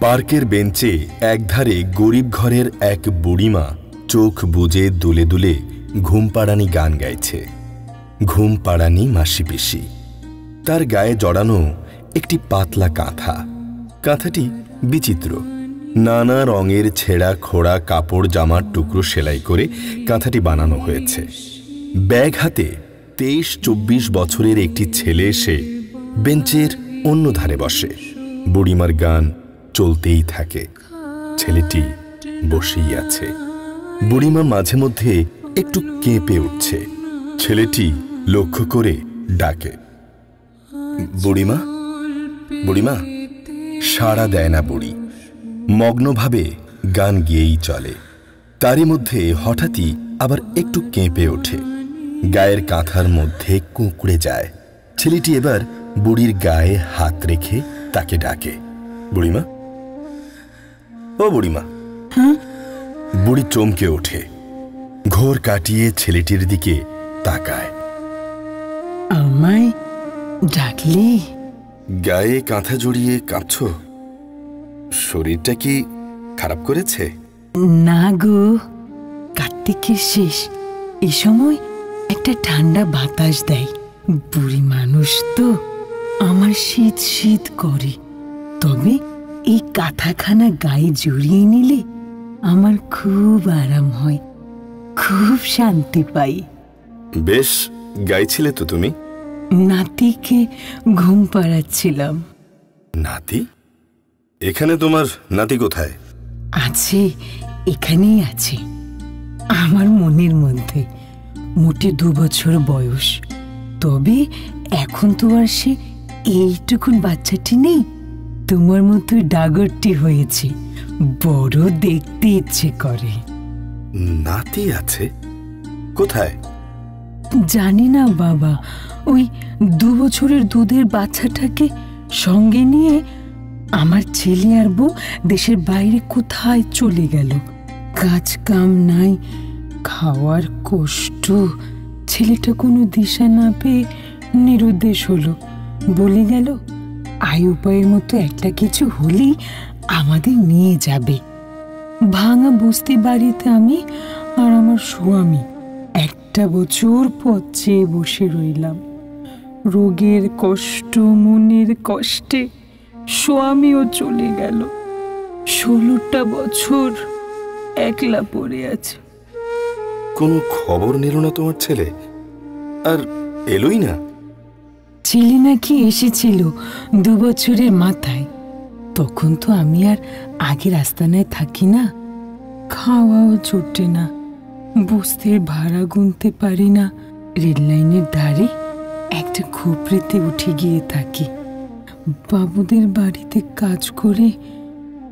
পার্কের বেঞ্চে একধারে গরিব ঘরের এক বুড়িমা চোখ বুজে দুলে দুলে ঘুমপাড়ানি গান গাইছে। ঘুমপাড়ানি মাসি পিসি। তার গায়ে জড়ানো একটি পাতলা কাঁথা। কাঁথাটি বিচিত্র। নানা রঙের ছেঁড়া খোড়া কাপড় জামার টুকরো সেলাই করে কাঁথাটি বানানো হয়েছে। ব্যাগ হাতে 23-24 বছরের একটি ছেলে এসে বেঞ্চের অন্য ধারে বসে। বুড়িমার গান চলতেই থাকে। ছেলেটি বসেই আছে। বুড়িমা মাঝে মধ্যে একটু কেঁপে উঠছে। ছেলেটি লক্ষ্য করে ডাকে, বুড়িমা, বুড়িমা। সাড়া দেয় না বুড়ি। মগ্নভাবে গান গেয়েই চলে। তারই মধ্যে হঠাৎই আবার একটু কেঁপে ওঠে। গায়ের কাঁথার মধ্যে কুঁকড়ে যায়। ছেলেটি এবার বুড়ির গায়ে হাত রেখে তাকে ডাকে, বুড়িমা, ও বুড়িমা। বুড়ি চমকে ওঠে। ঘোর কাটিয়ে ছেলেটির দিকে তাকায়। আমায় ডাকলি? গায়ে কাঁথা জড়িয়ে কাঁপছ? শরীরটা কি খারাপ করেছে? না গো, কার্তিকের শেষ। এ সময় একটা ঠান্ডা বাতাস দেয়। বুড়ি মানুষ তো, আমার শীত শীত করে। তবে এই কাঁথাখানা গায়ে জড়িয়ে নিলে আমার খুব আরাম হয়, খুব শান্তি পাই। বেশ গাইছিলে তো তুমি। নাতিকে ঘুম পাড়াচ্ছিলাম। নাতি? এখানে তোমার নাতি কোথায়? আছে, এখানেই আছে, আমার মনের মধ্যে। মোটে 2 বছর বয়স। তবে এখন তো আর সে এইটুকুন বাচ্চাটি নেই। তোমার মতো ডাগরটি হয়েছে। বড় দেখতে ইচ্ছে করে। নাতি আছে? কোথায়? জানি না বাবা। ওই 2 বছরের দুধের বাচ্চাটাকে সঙ্গে নিয়ে আমার ছেলে আর বউ দেশের বাইরে কোথায় চলে গেল। কাজ কাম নাই, খাওয়ার কষ্ট। ছেলেটা কোনো দিশা না পেয়ে নিরুদ্দেশ হলো। বলে গেল আয় উপায়ের মতো একটা কিছু হলেই আমাদের নিয়ে যাবে। ভাঙা বস্তি বাড়িতে আমি আর আমার স্বামী 1 বছর পথ চেয়ে বসে রইলাম। রোগের কষ্ট, মনের কষ্টে স্বামীও চলে গেল। 16টা বছর একলা পড়ে আছে। কোনো খবর নিল না তোমার ছেলে? আর এলোই না? ছেলে নাকি এসেছিল 2 বছরের মাথায়। তখন তো আমি আর আগের আস্তানায় থাকি না। খাওয়াও জোটে না, বস্তির ভাড়া গুনতে পারি না। রেল লাইনের ধারে একটা খোপড়িতে উঠে গিয়ে থাকি। বাবুদের বাড়িতে কাজ করে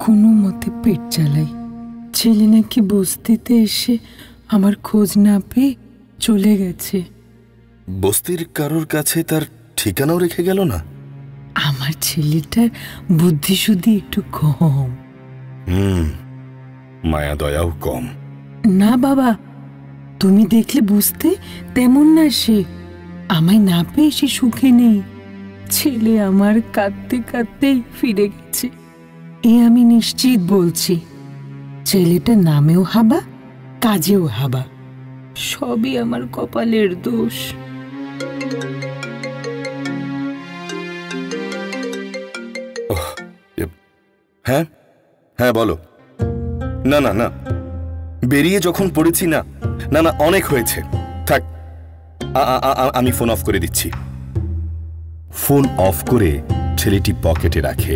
কোনো মতে পেট চালাই। ছেলে নাকি বস্তিতে এসে আমার খোঁজ না পেয়ে চলে গেছে। বস্তির কারোর কাছে তার ঠিকানাও রেখে গেল না? আমার ছেলেটার বুদ্ধি শুদ্ধি একটু কম। মায়া দয়াও কম। না বাবা, তুমি দেখলে বুঝতে তেমন না সে। আমায় না পেয়ে সে সুখে নেই। ছেলে আমার কাঁদতে কাঁদতেই ফিরে গেছে, এ আমি নিশ্চিত বলছি। ছেলেটা নামেও হাবা, কাজেও হাবা। সবই আমার কপালের দোষ। হ্যাঁ হ্যাঁ বলো। না না না, বেরিয়ে যখন পড়েছি না, না না অনেক হয়েছে, থাক। আমি ফোন অফ করে দিচ্ছি। ফোন অফ করে ছেলেটি পকেটে রাখে।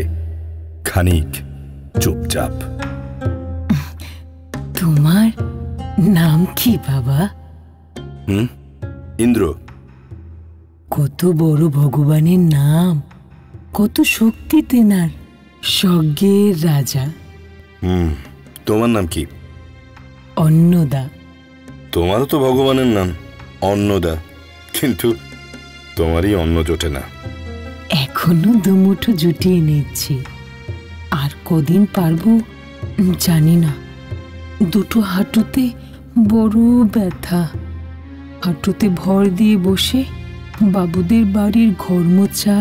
খানিক চুপচাপ। তোমার নাম কি বাবা? ইন্দ্র। কত বড় ভগবানের নাম, কত শক্তি তেনার। স্বর্গের রাজা। তোমার নাম কি? অন্নদা। তোমারও তো ভগবানের নাম অন্নদা, কিন্তু তোমারই অন্ন জোটে না। এখনো 2 মুঠো জুটিয়ে নিচ্ছি। আর কদিন পারবো জানি না। 2টো হাঁটুতে বড় ব্যথা। হাঁটুতে ভর দিয়ে বসে বাবুদের বাড়ির ঘর মোছা,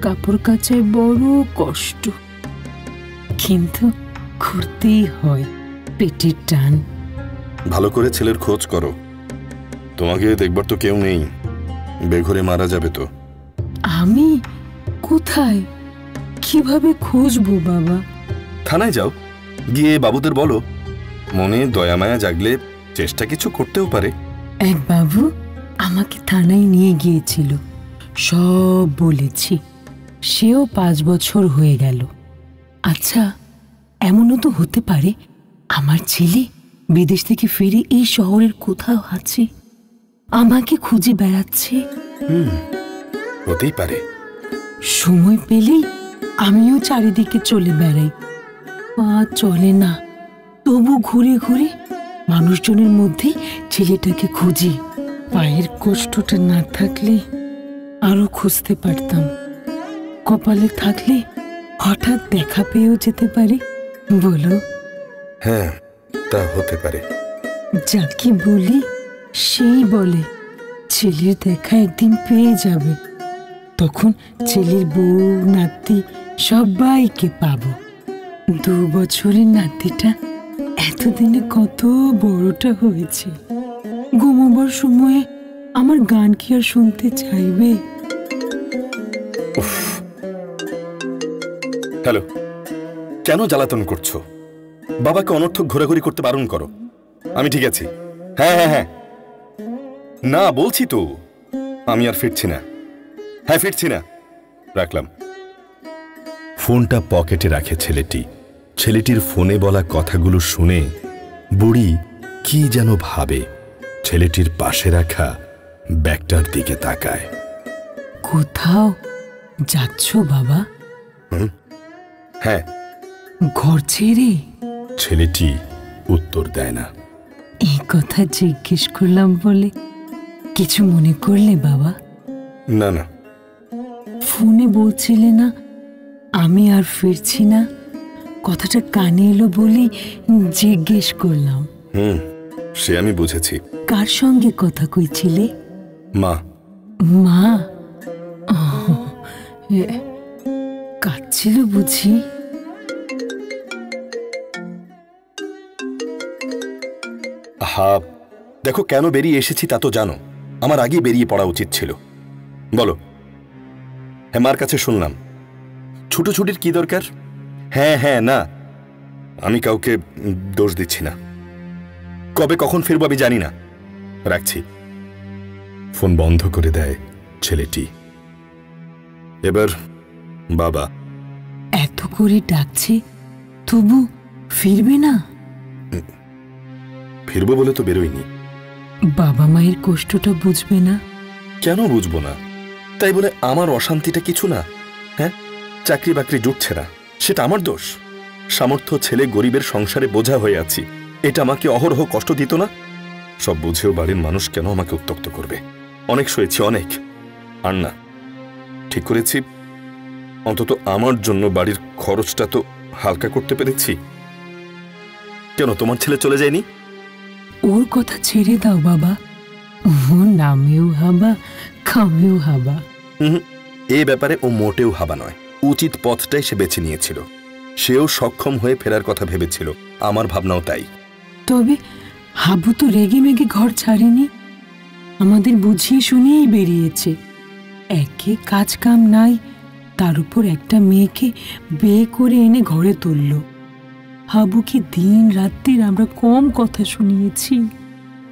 কাপড় কাচায় বড় কষ্ট। কিন্তু ঘুরতেই হয়, পেটের টান। ভালো করে ছেলের খোঁজ করো, তোমাকে দেখবার তো কেউ নেই, বেঘরে মারা যাবে তো। আমি কোথায়, কিভাবে খুঁজবো বাবা? থানায় যাও, গিয়ে বাবুদের বলো, মনে দয়া মায়া জাগলে চেষ্টা কিছু করতেও পারে। এক বাবু আমাকে থানায় নিয়ে গিয়েছিল, সব বলেছি। সেও 5 বছর হয়ে গেল। আচ্ছা, এমনও তো হতে পারে আমার ছেলে বিদেশ থেকে ফিরে এই শহরের কোথাও আছে, আমাকে খুঁজে বেড়াচ্ছে। হতেই পারে। সময় পেলেই আমিও চারিদিকে চলে বেড়াই, পা চলে না, তবু ঘুরে ঘুরে মানুষজনের মধ্যে ছেলেটাকে খুঁজি। পায়ের কষ্টটা না থাকলে আরো খুঁজতে পারতাম, কপালে থাকলে হঠাৎ দেখা পেয়েও যেতে পারে। বলো। হ্যাঁ, তা হতে পারে। যাকে বলি সেই বলে ছেলের দেখা একদিন পেয়ে যাবে, তখন ছেলের বউ নাতি সবাইকে পাবো। 2 বছরের নাতিটা এতদিনে কত বড়টা হয়েছে। ঘুমোবার সময়ে আমার গান কি আর শুনতে চাইবে? হ্যালো, কেন জ্বালাতন করছো? বাবাকে অনর্থক ঘোরাঘুরি করতে বারণ করো। আমি ঠিক আছি। হ্যাঁ হ্যাঁ হ্যাঁ, না বলছি তো, আমি আর ফিরছি না। হ্যাঁ, ফিরছি না, রাখলাম। ফোনটা পকেটে রাখে ছেলেটি। ছেলেটির ফোনে বলা কথাগুলো শুনে বুড়ি কি যেন ভাবে। ছেলেটির পাশে রাখা ব্যাগটার দিকে তাকায়। কোথাও যাচ্ছ বাবা? হ্যাঁ। ঘর ছেড়ে? ছেলেটি উত্তর দেয় না। এই কথা জিজ্ঞেস করলাম বলে কিছু মনে করলে বাবা? না না। ফোনে বলছিলে না আমি আর ফিরছি না, কথাটা কানে এলো বলেই জিজ্ঞেস করলাম। সে আমি বুঝেছি। কার সঙ্গে কথা কইছিলে? মা। মা? কাঁদছিল বুঝি? হা, দেখো কেন বেরিয়ে এসেছি তা তো জানো। আমার আগে বেরিয়ে পড়া উচিত ছিল। বলো। হ্যাঁ, মার কাছে শুনলাম। ছুটোছুটির কি দরকার? হ্যাঁ হ্যাঁ, না, আমি কাউকে দোষ দিচ্ছি না। কবে কখন ফিরবো আমি জানি না। রাখছি। ফোন বন্ধ করে দেয় ছেলেটি। এবার বাবা এত করে ডাকছে, তবু ফিরবে না? ফিরবো বলে তো বেরোয়নি। বাবা মায়ের কষ্টটা বুঝবে না? কেন বুঝবো না? তাই বলে আমার অশান্তিটা কিছু না? হ্যাঁ, চাকরি বাকরি জুটছে না, সেটা আমার দোষ? সামর্থ্য ছেলে গরিবের সংসারে বোঝা হয়ে আছি, এটা আমাকে অহরহ কষ্ট দিত না? সব বুঝেও বাড়ির মানুষ কেন আমাকে উত্ত্যক্ত করবে? অনেক সয়েছি, অনেক। আর না, ঠিক করেছি অন্তত আমার জন্য বাড়ির খরচটা তো হালকা করতে পেরেছি। কেন তোমার ছেলে চলে যায়নি? ওর কথা ছেড়ে দাও বাবা, ও নামেও হাবা, খামেও হাবা। এ ব্যাপারে ও মোটেও হাবা নয়। উচিত পথটাই সে বেছে নিয়েছিল। সেও সক্ষম হয়ে ফেরার কথা ভেবেছিল, আমার ভাবনাও তাই। তবে হাবু তো রেগে মেগে ঘর ছাড়েনি, আমাদের বুঝিয়ে শুনিয়েই বেরিয়েছে। একে কাজ কাম নাই, তার উপর একটা মেয়েকে বিয়ে করে এনে ঘরে তুলল। হাবুকে দিন রাত্রির আমরা কম কথা শুনিয়েছি,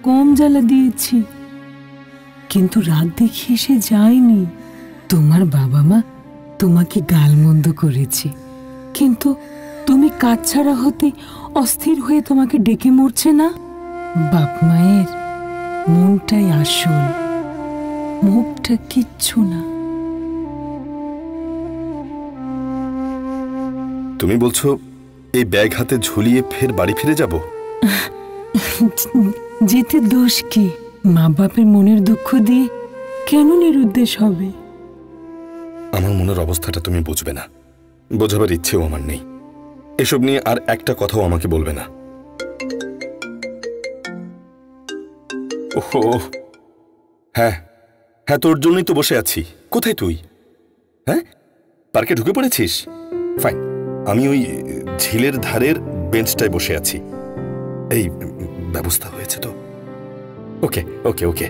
কম জ্বালা দিয়েছি, কিন্তু রাত দেখিয়ে সে যায়নি। তোমার বাবা মা তোমাকে গালমন্দ করেছে, কিন্তু তুমি কাজ ছাড়া হতে অস্থির হয়ে তোমাকে ডেকে মরছে না? বাপ মায়ের মনটাই আসল, মুখটা কিচ্ছু না। তুমি বলছো এই ব্যাগ হাতে ঝুলিয়ে ফের বাড়ি ফিরে যাব? যেতে দোষ কি? মা বাপের মনের দুঃখ দিয়ে কেন নিরুদ্দেশ হবে? আমার মনের অবস্থাটা তুমি বুঝবে না, বোঝাবার ইচ্ছেও আমার নেই। এসব নিয়ে আর একটা কথাও আমাকে বলবে না। ওহো, হ্যাঁ হ্যাঁ, তোর জন্যই তো বসে আছি। কোথায় তুই? হ্যাঁ, পার্কে ঢুকে পড়েছিস? ফাইন, আমি ওই ঝিলের ধারের বেঞ্চটায় বসে আছি। এই ব্যবস্থা হয়েছে তো? ওকে ওকে ওকে।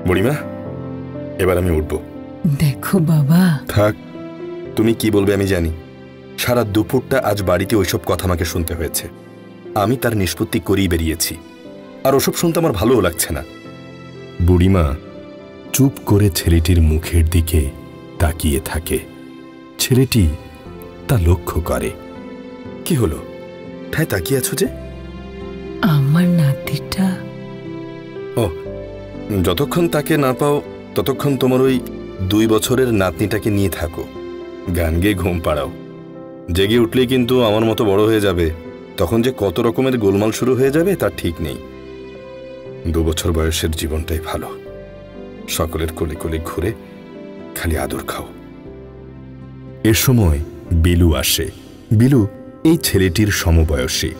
বুড়িমা, এবার আমি উঠব। দেখো বাবা। থাক, তুমি কি বলবে আমি জানি। সারা দুপুরটা আজ বাড়িতে ওইসব কথা আমাকে শুনতে হয়েছে। আমি তার নিষ্পত্তি করেই বেরিয়েছি, আর ওসব শুনতে আমার ভালোও লাগছে না। বুড়িমা চুপ করে ছেলেটির মুখের দিকে তাকিয়ে থাকে। ছেলেটি তা লক্ষ্য করে। কি হলো, ঠায় তাকিয়ে আছো যে? আমার নাতিটা। ও, যতক্ষণ তাকে না পাও ততক্ষণ তোমার ওই 2 বছরের নাতনিটাকে নিয়ে থাকো, গান গেয়ে ঘুম পাড়াও। জেগে উঠলে কিন্তু আমার মতো বড় হয়ে যাবে, তখন যে কত রকমের গোলমাল শুরু হয়ে যাবে তার ঠিক নেই। 2 বছর বয়সের জীবনটাই ভালো, সকলের কোলে কোলে ঘুরে খালি আদর খাও। এ সময় বিলু আসে। বিলু এই ছেলেটির সমবয়সী।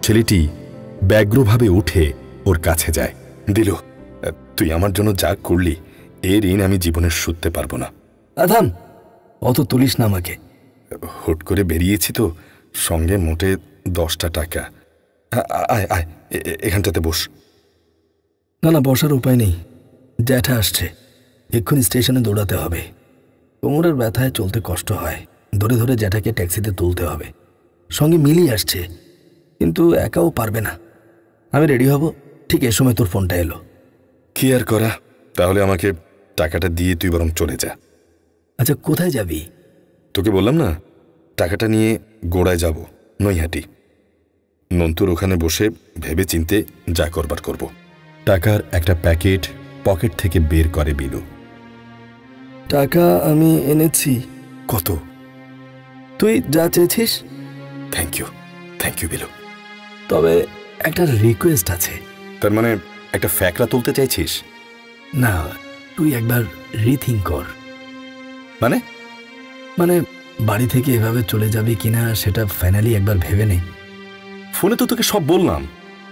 ছেলেটি ব্যগ্রভাবে উঠে ওর কাছে যায়। দিলু, তুই আমার জন্য যা করলি, এর ঋণ আমি জীবনে শুধতে পারবো না। আধাম, অত তুলিস না আমাকে। হুট করে বেরিয়েছি তো, সঙ্গে মোটে 10টা টাকা। আয় আয়, এখানটাতে বস। না না, বসার উপায় নেই, জ্যাঠা আসছে, এক্ষুনি স্টেশনে দৌড়াতে হবে। কোমরের ব্যথায় চলতে কষ্ট হয়, ধরে ধরে জ্যাঠাকে ট্যাক্সিতে তুলতে হবে। সঙ্গে মিলি আসছে, কিন্তু একাও পারবে না। আমি রেডি হব, ঠিক এ সময় তোর ফোনটা এলো। কি আর করা, তাহলে আমাকে টাকাটা দিয়ে তুই বরং চলে যা। আচ্ছা, কোথায় যাবি? তোকে বললাম না, টাকাটা নিয়ে গোড়ায় যাব, নৈহাটি। নন্তুর ওখানে বসে ভেবে চিনতে যা করবার করব। টাকার একটা প্যাকেট পকেট থেকে বের করে বিলু। টাকা আমি এনেছি। কত? তুই যা চেয়েছিস। Thank you Bilu. তবে একটা রিকোয়েস্ট আছে। তার মানে একটা ফ্যাকরা তুলতে চাইছিস? না, তুই একবার রিথিঙ্ক কর। মানে বাড়ি থেকে এভাবে চলে যাবি কিনা সেটা ফাইনালি একবার ভেবে নে। ফোনে তো তোকে সব বললাম,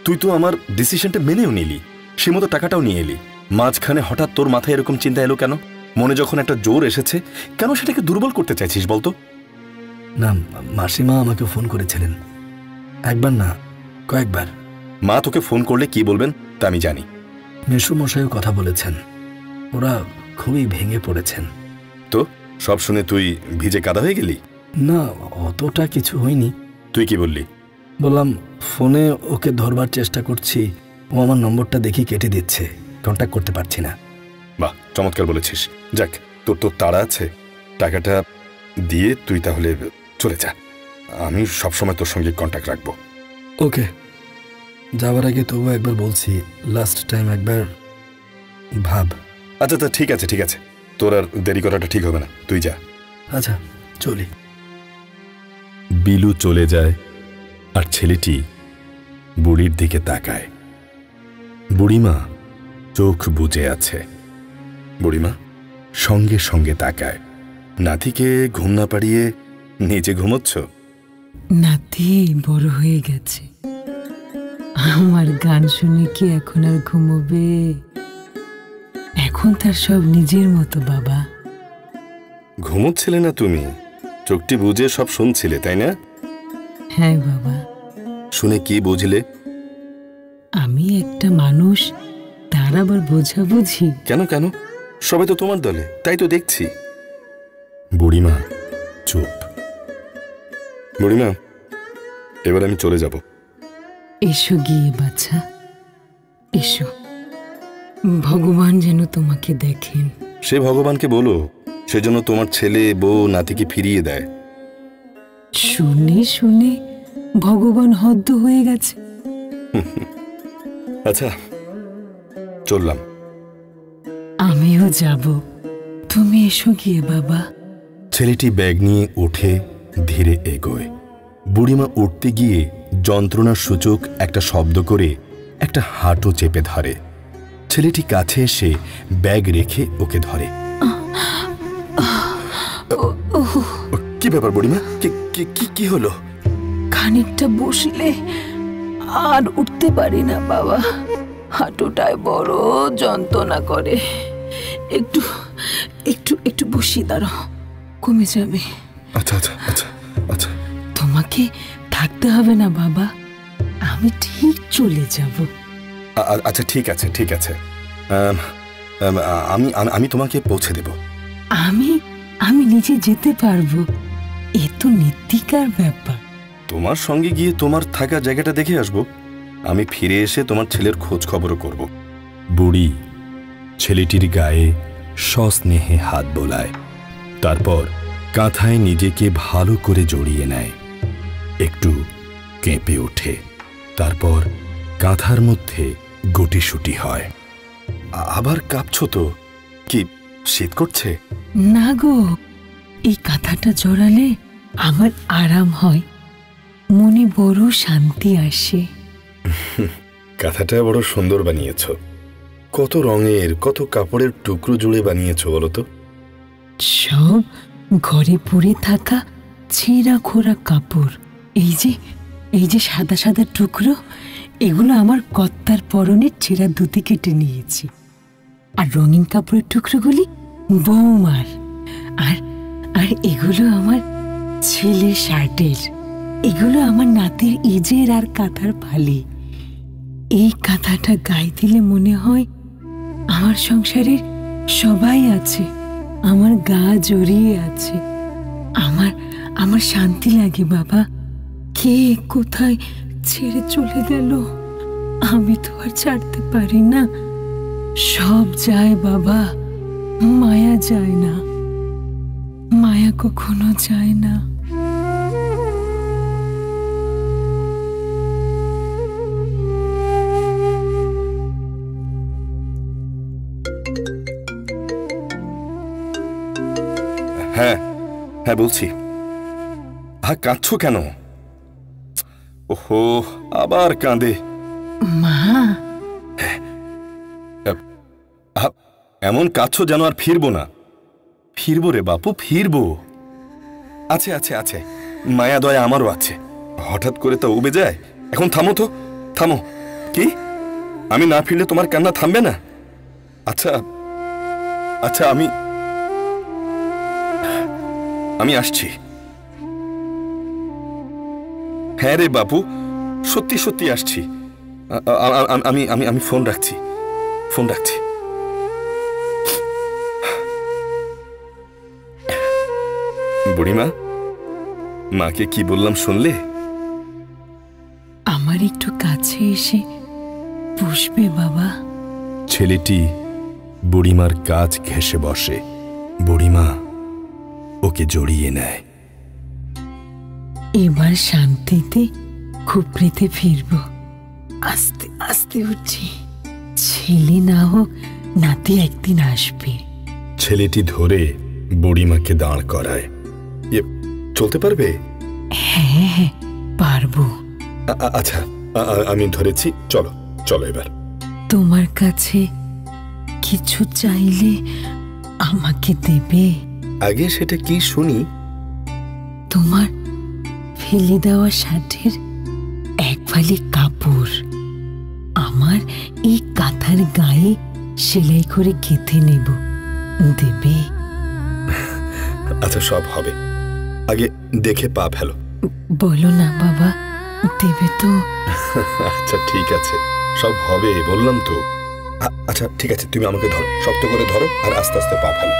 তুই তো আমার ডিসিশনটা মেনেও নিলি, সে মতো টাকাটাও নিয়ে এলি। মাঝখানে হঠাৎ তোর মাথায় এরকম চিন্তা এলো কেন? মনে যখন একটা জোর এসেছে, কেন সেটাকে দুর্বল করতে চাইছিস বলতো? না, মাসিমা আমাকে ফোন করেছিলেন, একবার না কয়েকবার। মা তোকে ফোন করলে কি বলবেন তা আমি জানি। মেসুমশাইও কথা বলেছেন, ওরা খুবই ভেঙে পড়েছেন। তো সব শুনে তুই ভিজে কাদা হয়ে গেলি? না, অতটা কিছু হয়নি। তুই কি বললি? বললাম ফোনে ওকে ধরবার চেষ্টা করছি, ও আমার নম্বরটা দেখি কেটে দিচ্ছে, কন্ট্যাক্ট করতে পারছি না। বাহ, চমৎকার বলেছিস। যাক, তোর তো তাড়া আছে, টাকাটা দিয়ে তুই তাহলে চলে যা। আমি সবসময় তোর সঙ্গে কন্ট্যাক্ট রাখবো। ওকে, যাওয়ার আগে তবু একবার বলছি, লাস্ট টাইম একবার ভাব। আচ্ছা তা ঠিক আছে, তোর আর দেরি করাটা ঠিক হবে না, তুই যা। আচ্ছা, চলি। বিলু চলে যায়, আর ছেলেটি বুড়ির দিকে তাকায়। বুড়িমা চোখ বুজে আছে। বুড়িমা সঙ্গে সঙ্গে তাকায়। নাতিকে ঘুম না পাড়িয়ে নিচে ঘুমোচ্ছ? নাতি বড় হয়ে গেছে, আমার গান শুনে কি এখন আর ঘুমোবে? এখন তার সব নিজের মতো। বাবা, ঘুমোচ্ছিলে না তুমি? চোখটি বুজে সব শুনছিলে, তাই না? হ্যাঁ বাবা। শুনে কি বুঝলে? আমি একটা মানুষ, তার আবার বোঝা বুঝি? কেন, সবাই তো তোমার দলে, তাই তো দেখছি। বুড়িমা চুপ। বুড়িমা, এবার আমি চলে যাব। এসো গিয়ে বাচ্চা, এসো। ভগবান যেন তোমাকে দেখেন। সে ভগবানকে বলো, সেজন্য তোমার ছেলে বউ নাতিকে ফিরিয়ে দেয়। শুনে শুনে ভগবান হদ্দ হয়ে গেছে। আচ্ছা, চললাম। আমিও যাব, তুমি এসো গিয়ে বাবা। ছেলেটি ব্যাগ নিয়ে উঠে ধীরে এগোয়। বুড়িমা উঠতে গিয়ে যন্ত্রণার সূচক একটা শব্দ করে একটা হাঁটু চেপে ধরে। ছেলেটি কাছে এসে ব্যাগ রেখে ওকে ধরে। কি ব্যাপার বুড়িমা, কি হলো? খানিকটা বসলে আর উঠতে পারি না বাবা, হাঁটুটায় বড় যন্ত্রণা করে। একটু একটু একটু বসি, দাঁড়াও। কমে যাবে। আচ্ছা আচ্ছা আচ্ছা আচ্ছা তোমাকে থাকতে হবে না বাবা, আমি ঠিক চলে যাব। আচ্ছা ঠিক আছে ঠিক আছে, আমি আমি তোমাকে পৌঁছে দেব। আমি আমি নিজে যেতে পারবো, এ তো নিত্যিকার ব্যাপার। তোমার সঙ্গে গিয়ে তোমার থাকা জায়গাটা দেখে আসবো। আমি ফিরে এসে তোমার ছেলের খোঁজ খবরও করব। বুড়ি ছেলেটির গায়ে সস্নেহে হাত বোলায়, তারপর কাঁথায় নিজেকে ভালো করে জড়িয়ে নেয়। একটু কেঁপে ওঠে, তারপর কাঁথার মধ্যে গুটিসুটি হয়। আবার কাঁপছো তো, কি শীত করছে? না গো, এই কাঁথাটা জড়ালে আমার আরাম হয়, মনে বড় শান্তি আসে। কাঁথাটা বড় সুন্দর বানিয়েছ। কত রঙের কত কাপড়ের টুকরো জুড়ে বানিয়েছ বলো তো? সব ঘরে পড়ে থাকা ছেঁড়া খোরা কাপড়। এই যে সাদা সাদা টুকরো, এগুলো আমার কর্তার পরনের ছেঁড়া ধুতি কেটে নিয়েছি। আর রঙিন কাপড়ের টুকরোগুলি বৌমার। আর আর এগুলো আমার ছেলের শার্টের। এগুলো আমার নাতির ইজের আর কাঁথার ফালি। এই কাঁথাটা গায়ে দিলে মনে হয় আমার সংসারের সবাই আছে, আমার গা জড়িয়ে আছে। আমার শান্তি লাগে বাবা। কে কোথায় ছেড়ে চলে গেল, আমি তো আর ছাড়তে পারি না। সব যায় বাবা, মায়া যায় না, মায়া কখনো যায় না। হ্যাঁ হ্যাঁ বলছি। হ্যাঁ, কাঁদছো কেন? ওহো, আবার কাঁদে। মা, এমন কাঁদছো যেন আর ফিরবো না। ফিরবো রে বাপু, ফিরবো। আছে আছে আছে, মায়া দয়া আমারও আছে। হঠাৎ করে তো উবে যায়। এখন থামো তো, থামো। কি, আমি না ফিরলে তোমার কান্না থামবে না? আচ্ছা আচ্ছা, আমি আসছি। হ্যাঁ রে বাপু, সত্যি সত্যি আসছি। আমি ফোন রাখছি, ফোন রাখছি। বুড়িমা, মাকে কি বললাম শুনলে? আমার একটু কাছে এসে বসবে বাবা? ছেলেটি বুড়িমার কাজ ঘেঁষে বসে। বুড়িমা ওকে জড়িয়ে নেয়। এবার শান্তিতে খুপড়িতে ফিরব। আস্তে আস্তে উঠছি, ছেলে না হোক নাতি একদিন আসবে। ছেলেটি ধরে বুড়িমাকে দাঁড় করায়। চলতে পারবে? হ্যাঁ হ্যাঁ পারবো। আচ্ছা, আমি ধরেছি। চলো চলো এবার। তোমার কাছে কিছু চাইলে আমাকে দেবে? আগে সেটা কি শুনি। তোমার ফেলে দেওয়া শার্টের এক ফালি কাপড় আমার এই কাঁথার গায়ে সেলাই করে গেঁথে নেব, দেবে? আচ্ছা, সব হবে, আগে দেখে পা ফেলো। বলো না বাবা, দেবে তো? আচ্ছা ঠিক আছে, সব হবে বললাম তো। আচ্ছা ঠিক আছে, তুমি আমাকে ধরো, শক্ত করে ধরো আর আস্তে আস্তে পা ফেলো।